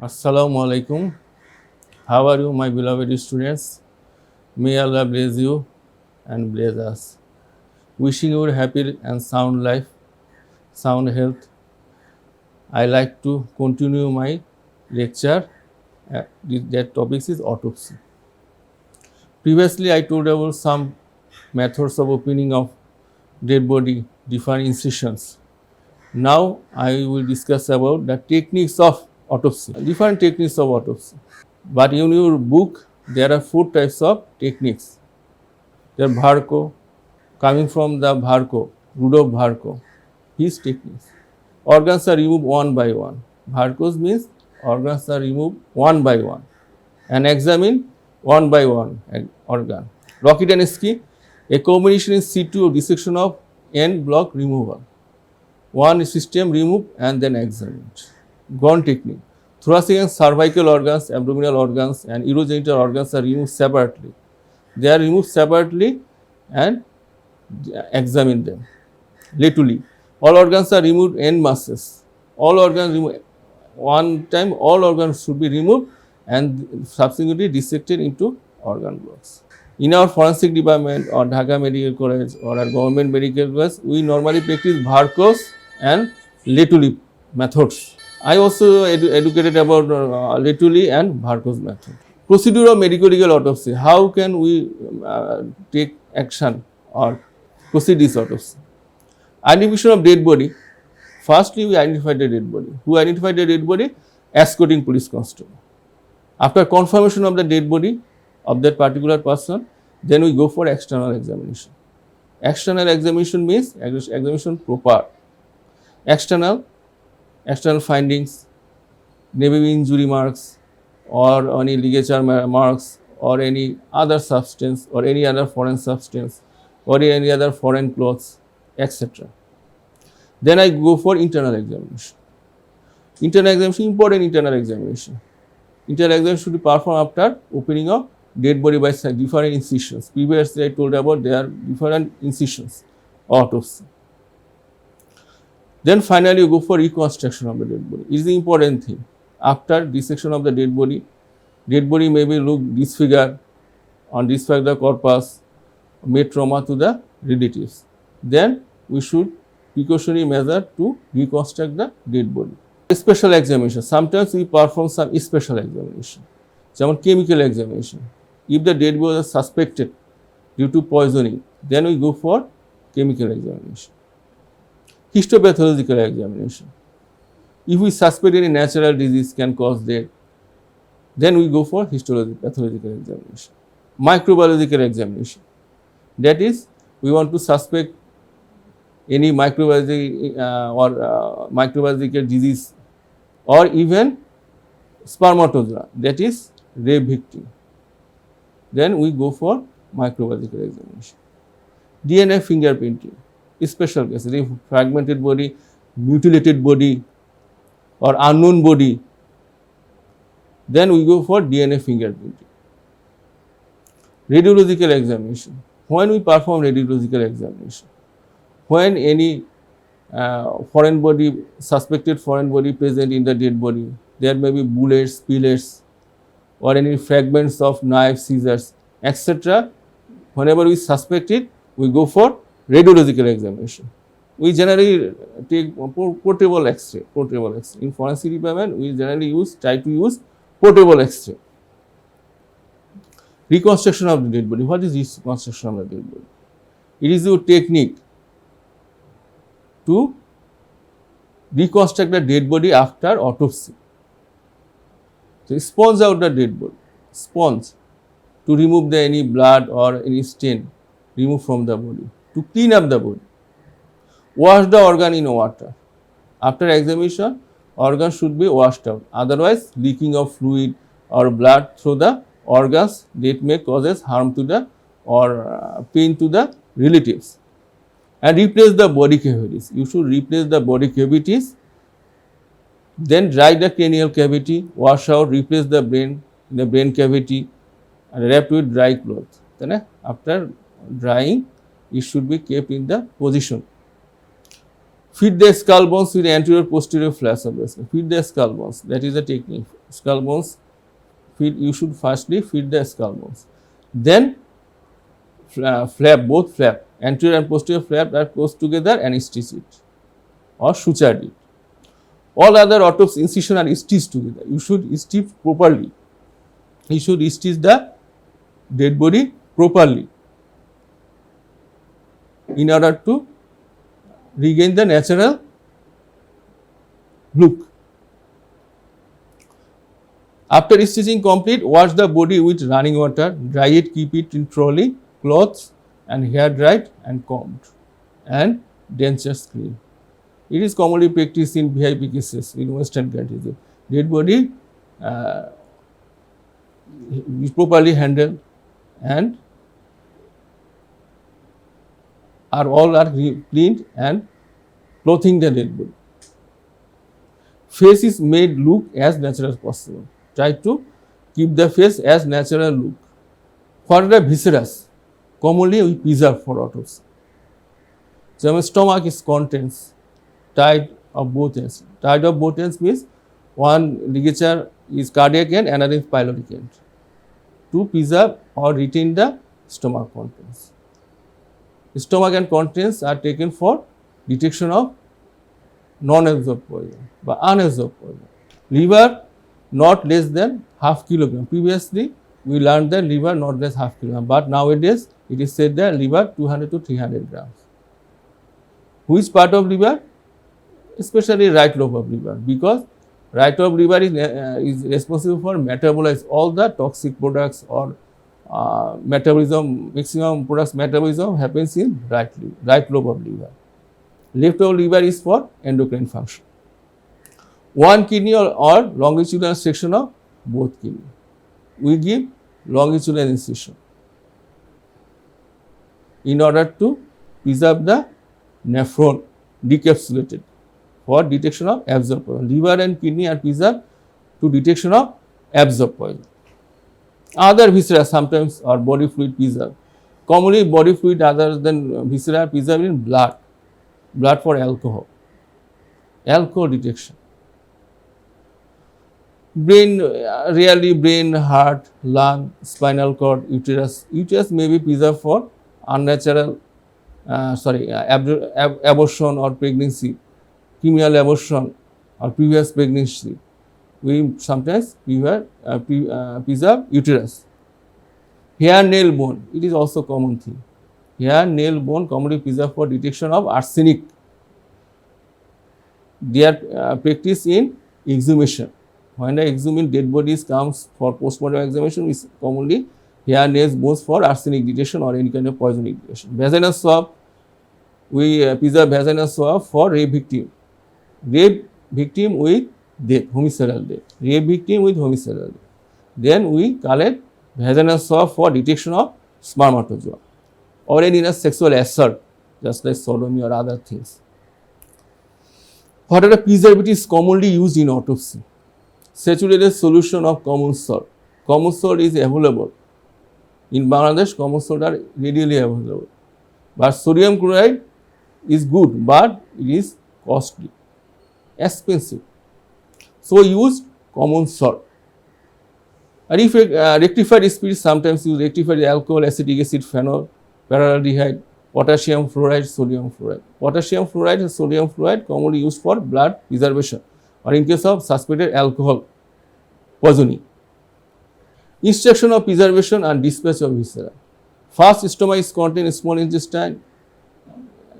Assalamu alaikum. How are you, my beloved students? May Allah bless you and bless us. Wishing you a happy and sound life, sound health. I like to continue my lecture. That topic is autopsy. Previously, I told about some methods of opening of dead body, different incisions. Now, I will discuss about the techniques of autopsy, different techniques of autopsy. But in your book, there are 4 types of techniques. There are Bharko, coming from the Bharko, Rudolf Bharko, his techniques. Organs are removed one by one. Bharkos means organs are removed one by one and examined one by one organ. Rokitansky, a combination in situ of dissection of end block removal. One system removed and then examined. Gone technique. Thoracic and cervical organs, abdominal organs and urogenital organs are removed separately. They are removed separately and examine them. Laterally, all organs are removed end masses. All organs removed one time, all organs should be removed and subsequently dissected into organ blocks. In our forensic department or Dhaka Medical College or our government medical college, we normally practice Bharkos and Laterally methods. I also educated about Laterally and Bharkos method. Procedure of medical autopsy. How can we take action or proceed this autopsy? Identification of dead body. Firstly, we identify the dead body. Who identified the dead body? Escorting police constable. After confirmation of the dead body of that particular person, then we go for external examination. External examination means examination proper. External findings, maybe injury marks or any ligature marks or any other substance or any other foreign substance or any other foreign clothes, etc. Then I go for internal examination. Internal examination, important internal examination. Internal examination should be performed after opening of dead body by different incisions. Previously I told about there are different incisions, autopsy. Then finally you go for reconstruction of the dead body. It is the important thing. After dissection of the dead body may be look disfigured on disfigure the corpus, made trauma to the relatives. Then we should precautionary measure to reconstruct the dead body. Special examination. Sometimes we perform some special examination. Some chemical examination. If the dead body is suspected due to poisoning, then we go for chemical examination. Histopathological examination. If we suspect any natural disease can cause death, then we go for histopathological examination. Microbiological examination. That is, we want to suspect any microbiological disease or even spermatozoa, that is rape victim. Then we go for microbiological examination. DNA fingerprinting, special cases, if fragmented body, mutilated body or unknown body, then we go for DNA fingerprinting. Radiological examination. When we perform radiological examination, when any suspected foreign body present in the dead body, there may be bullets, pellets or any fragments of knives, scissors, etc. Whenever we suspect it, we go for radiological examination. We generally take portable X-ray. In forensic department, we generally try to use portable X-ray. Reconstruction of the dead body. What is reconstruction of the dead body? It is your technique to reconstruct the dead body after autopsy. So, sponge out the dead body. Sponge to remove any blood or any stain removed from the body. To clean up the body. Wash the organ in water. After examination, organ should be washed out. Otherwise, leaking of fluid or blood through the organs that may causes harm to the or pain to the relatives. And replace the body cavities. You should replace the body cavities. Then dry the cranial cavity, wash out, replace the brain cavity and wrap with dry cloth. Then after drying, it should be kept in the position. Feed the skull bones with anterior posterior flaps of the skull. Feed the skull bones. That is the technique. Skull bones. You should firstly feed the skull bones. Then flap, both flap, anterior and posterior flap are close together and stitch it or suture it. All other autopsy incision are stitched together. You should stitch properly. You should stitch the dead body properly in order to regain the natural look. After stitching complete, wash the body with running water, dry it, keep it in trolley, clothes and hair dried and combed and dentures clean. It is commonly practiced in VIP cases in Western countries. Dead body is properly handled and all are cleaned and clothing the dead body. Face is made look as natural as possible. Try to keep the face as natural look. For the viscera, commonly we preserve for autopsy. So stomach is contents tied of both ends. Tied of both ends means one ligature is cardiac end, another is pyloric end, to preserve or retain the stomach contents. Stomach and contents are taken for detection of non-absorbed poison but unabsorbed poison. Liver not less than half kilogram. Previously we learned that liver not less half kilogram, but nowadays it is said that liver 200 to 300 grams. Which part of liver? Especially right lobe of liver, because right lobe liver is responsible for metabolize all the toxic products or metabolism, maximum products metabolism happens in right lobe of liver. Left lobe liver is for endocrine function. One kidney or longitudinal section of both kidney. We give longitudinal incision in order to preserve the nephron decapsulated for detection of absorbed poison. Liver and kidney are preserved to detection of absorbed poison. Other viscera sometimes or body fluid preserved. Commonly body fluid other than viscera are preserved in blood for alcohol detection. Brain, rarely brain, heart, lung, spinal cord, uterus. Uterus may be preserved for unnatural, abortion or pregnancy, chemical abortion or previous pregnancy. We sometimes preserve uterus. Hair, nail, bone. It is also common thing. Hair, nail, bone commonly preserved for detection of arsenic. They are practiced in exhumation. When the exhumed dead bodies comes for postmortem examination, we commonly hair, nails, bones for arsenic detection or any kind of poisoning detection. Vaginal swab, we preserve vaginal swab for rape victim. Rape victim with death, homicidal death. Rape victim with homicidal death. Then we collect vaginal swab for detection of spermatozoa or any sexual assault, just like sodomy or other things. What are the preservatives commonly used in autopsy? Saturated solution of common salt. Common salt is available. In Bangladesh, common salt are readily available. But sodium chloride is good, but it is costly, expensive. So use common salt. And if rectified spirits, sometimes use rectified alcohol, acetic acid, phenol, paraldehyde, potassium fluoride, sodium fluoride. Potassium fluoride and sodium fluoride commonly used for blood preservation or in case of suspected alcohol poisoning. Instruction of preservation and dispatch of viscera. First, stomach is contained in small intestine.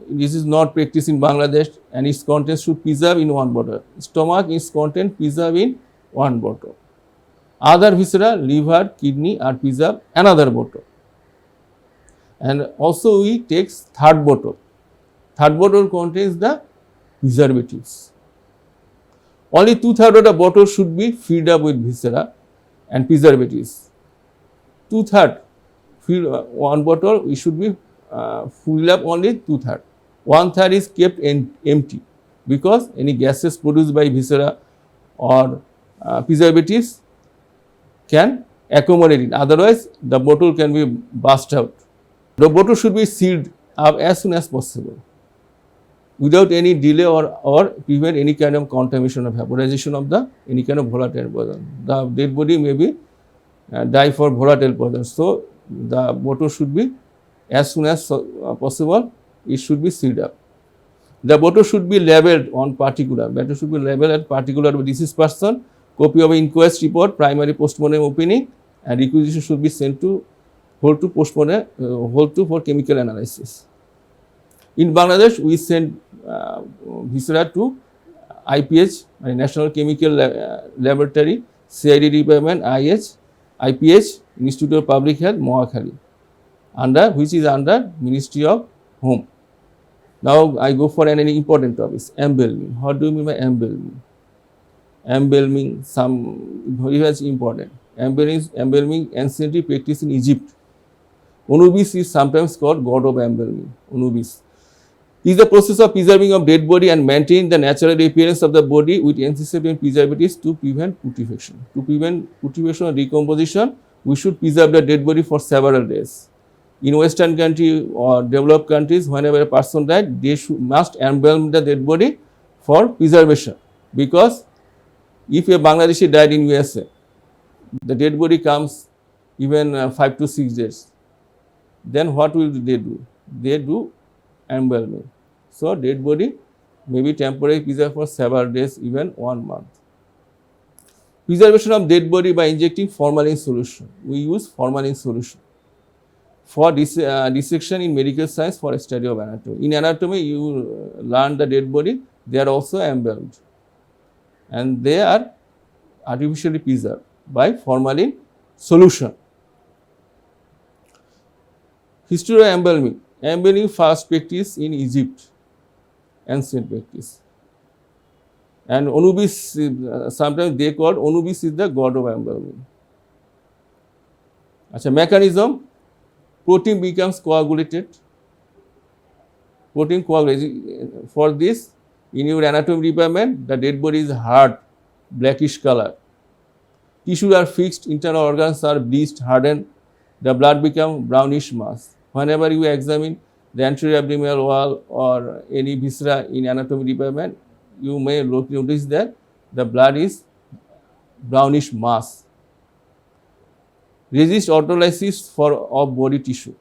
This is not practiced in Bangladesh, and its contents should preserve in one bottle. Stomach is content preserved in one bottle. Other viscera, liver, kidney are preserved another bottle. And also we take third bottle. Third bottle contains the preservatives. Only 2/3 of the bottle should be filled up with viscera and preservatives. 2/3, one bottle we should be filled up only 2/3. 1/3 is kept empty because any gases produced by viscera or preservatives can accommodate it. Otherwise, the bottle can be burst out. The bottle should be sealed up as soon as possible. without any delay or prevent any kind of contamination or vaporization of the any kind of volatile poison. The dead body may be die for volatile poison. So the bottle should be as soon as possible, it should be sealed up. The bottle should be labeled on particular. Bottle should be labeled at particular deceased person. Copy of inquest report, primary postmortem opinion, and requisition should be sent to hold to postmortem, hold to for chemical analysis. In Bangladesh, we send viscera to IPH, National Chemical Laboratory, CID Department, IPH, Institute of Public Health, Moakhali, which is under Ministry of Home. Now I go for any important topics. Embalming. What do you mean by embalming? Embalming, very much important. Embalming anciently practiced in Egypt. Anubis is sometimes called god of embalming. Anubis is the process of preserving of dead body and maintaining the natural appearance of the body with anticipating preservatives to prevent putrefaction. To prevent putrefaction or decomposition, we should preserve the dead body for several days. In Western country or developed countries, whenever a person died, they must embalm the dead body for preservation. Because if a Bangladeshi died in USA, the dead body comes even 5 to 6 days. Then what will they do? They do embalming. So dead body may be temporarily preserved for several days, even 1 month. Preservation of dead body by injecting formalin solution. We use formalin solution for dissection in medical science for a study of anatomy. In anatomy, you learn the dead body, they are also embalmed and they are artificially preserved by formalin solution. History of embalming. Embalming first practice in Egypt, ancient practice. And Anubis, sometimes they called Anubis is the god of embalming. Mechanism. Protein becomes coagulated. Protein coagulates. For this, in your anatomy department, the dead body is hard, blackish color. Tissues are fixed, internal organs are bleached, hardened. The blood becomes brownish mass. Whenever you examine the anterior abdominal wall or any viscera in anatomy department, you may notice that the blood is brownish mass. Resist autolysis of body tissue.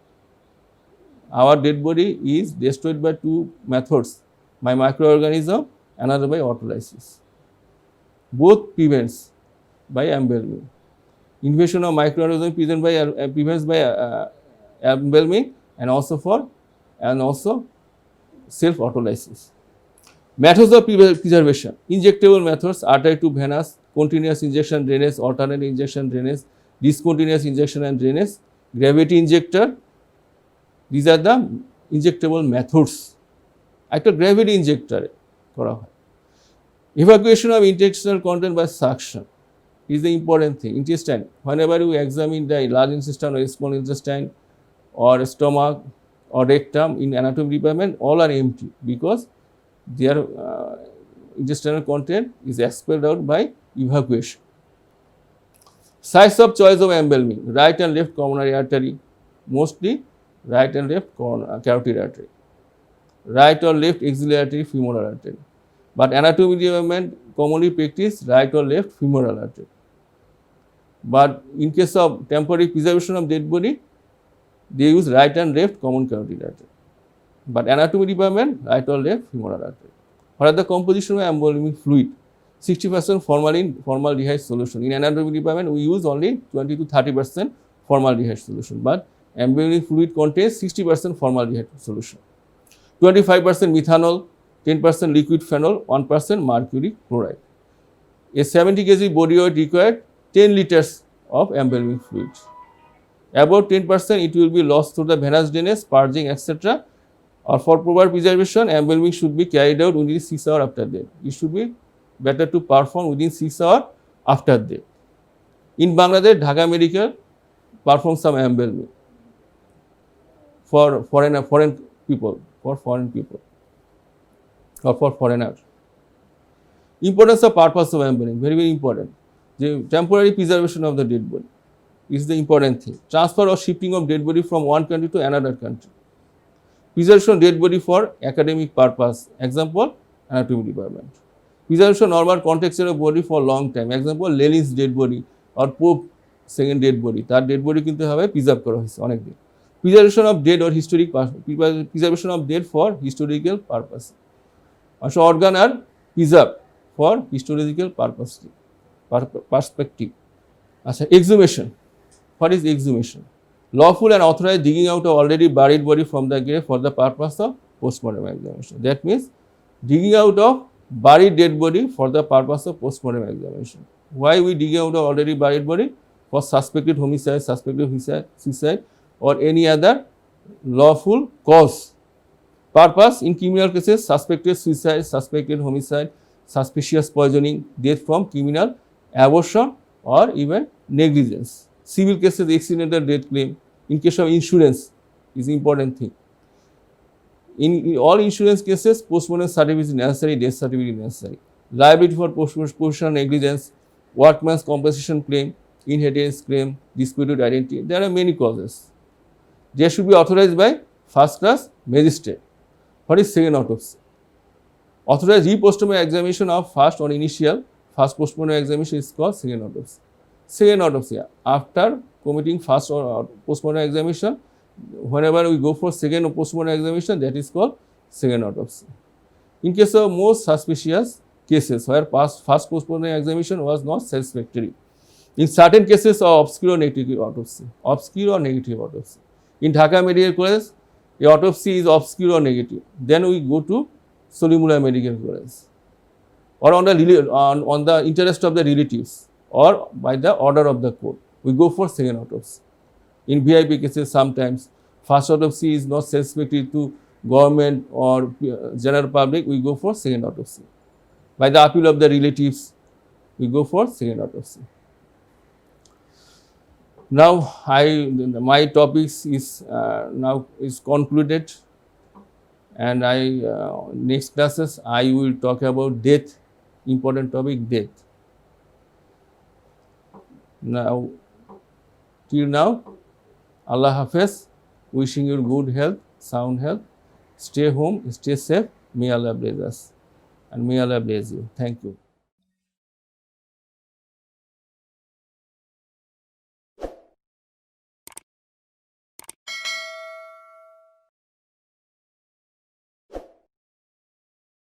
Our dead body is destroyed by 2 methods, by microorganism, another by autolysis. Both prevents by embalming. Invasion of microorganism prevents by embalming and also self-autolysis. Methods of preservation. Injectable methods, artery to venous, continuous injection drainage, alternate injection drainage, discontinuous injection and drainage, gravity injector. These are the injectable methods. After gravity injector kora hoy. Evacuation of intestinal content by suction is the important thing. Intestine. Whenever you examine the large intestine or small intestine or stomach or rectum in anatomy department, all are empty because their intestinal content is expelled out by evacuation. Sites of choice of embalming, right and left coronary artery, mostly right and left carotid artery, right or left axillary artery, femoral artery. But anatomy department commonly practice right or left femoral artery. But in case of temporary preservation of dead body, they use right and left common carotid artery. But anatomy department, right or left femoral artery. What are the composition of embalming fluid? 60% formaldehyde solution. In anatomy department, we use only 20 to 30% formaldehyde solution. But embalming fluid contains 60% formaldehyde solution. 25% methanol, 10% liquid phenol, 1% mercury chloride. A 70 kg body weight required 10 liters of embalming fluid. About 10% it will be lost through the venous drainage, purging, etc. Or for proper preservation, embalming should be carried out within 6 hours after death. It should be better to perform within 6 hours after death. In Bangladesh, Dhaka Medical performs some embalming for foreign people or for foreigners. Importance of purpose of embalming, very, very important. The temporary preservation of the dead body is the important thing. Transfer or shifting of dead body from one country to another country. Preservation of dead body for academic purpose. Example, anatomy department. Preservation normal contextual body for long time. Example, Lenin's dead body or Pope second dead body. তার dead body কিন্তু হবে preserve করা হয়েছে অনেক দিন। Preservation of dead or historic preservation of dead for historical purpose. Also organ are preserved for historical purpose perspective. আচ্ছা, exhumation. What is exhumation? Lawful and authorized digging out of already buried body from the grave for the purpose of postmortem examination. That means digging out of buried dead body for the purpose of postmortem examination. Why we dig out of already buried body? For suspected homicide, suspected suicide or any other lawful cause. Purpose in criminal cases, suspected suicide, suspected homicide, suspicious poisoning, death from criminal abortion or even negligence. Civil cases, accidental death claim. In case of insurance is important thing. In all insurance cases, postmortem certificate is necessary, death certificate is necessary. Liability for professional negligence, workman's compensation claim, inheritance claim, disputed identity. There are many causes. They should be authorized by first class magistrate. What is second autopsy? Authorized re-postmortem examination of first or initial first postmortem examination is called second autopsy. Second autopsy, after committing first or postmortem examination, whenever we go for second or postmortem examination, that is called second autopsy. In case of most suspicious cases where first postmortem examination was not satisfactory, in certain cases of obscure or negative autopsy, in Dhaka Medical College, the autopsy is obscure or negative. Then we go to Solimula Medical College, or on the interest of the relatives, or by the order of the court, we go for second autopsy. In VIP cases, sometimes first autopsy is not satisfactory to government or general public, we go for second autopsy. By the appeal of the relatives, we go for second autopsy. Now, my topics is now is concluded, and next classes I will talk about death, important topic, death. Now, till now, Allah Hafiz, wishing you good health, sound health, stay home, stay safe, may Allah bless us and may Allah bless you. Thank you.